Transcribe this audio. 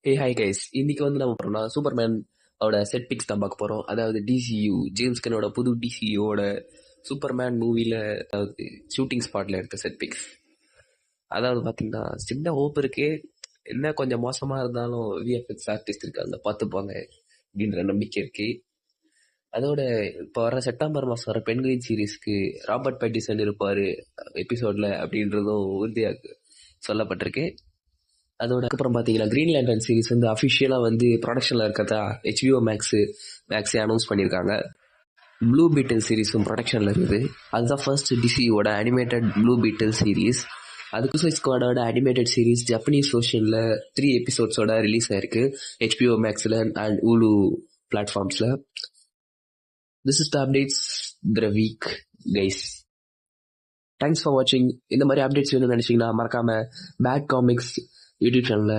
Hi guys, இன்னைக்கு வந்து நம்ம போறோம்னா சூப்பர்மேன் ஓட செட் பிக்ஸ் தான் பார்க்க போறோம். அதாவது டிசியூ ஜேம்ஸ் கன்னோட புது டிசியூவோட சூப்பர்மேன் மூவில அதாவது ஷூட்டிங் ஸ்பாட்ல எடுத்த செட் பிக்ஸ். அதாவது பாத்தீங்கன்னா சின்ன ஹோப் இருக்கு, என்ன கொஞ்சம் மோசமா இருந்தாலும் விஎஃப்எக்ஸ் ஆர்டிஸ்ட் இருக்காங்க பார்த்துப்பாங்க அப்படின்ற நம்பிக்கை இருக்கு. அதோட இப்போ வர செப்டம்பர் மாதம் வர பென்குயின் சீரீஸ்க்கு ராபர்ட் பேட்டிசன் இருப்பாரு எபிசோட்ல அப்படின்றதும் உறுதியாக சொல்லப்பட்டிருக்கு. அதோட அப்புறம் பார்த்தீங்கன்னா கிரீன் லேண்டர்ன் சீரிஸ் வந்து அஃபிஷியலாக வந்து ப்ரொடக்ஷனில் இருக்கிறதா HBO மேக்ஸே அனௌன்ஸ் பண்ணியிருக்காங்க. ப்ளூ பீட்டில் சீரிஸும் ப்ரொடக்ஷனில் இருக்குது. அதுதான் ஃபர்ஸ்ட் டிசியோட அனிமேட்டட் ப்ளூ பீட்டில் சீரிஸ். அது சூசைட் ஸ்குவாடோட அனிமேட்டட் சீரிஸ் ஜப்பனீஸ் வெர்ஷனில் 3 எபிசோட்ஸோட ரிலீஸ் ஆயிருக்கு HBO மேக்ஸில் அண்ட் ஹுலு பிளாட்ஃபார்ம்ஸில். This is the updates the week guys. Thanks for வாட்சிங். இந்த மாதிரி அப்டேட்ஸ் வேணும்னு நினைச்சீங்கன்னா மறக்காம பேட் காமிக்ஸ் யூடியூப் சேனலை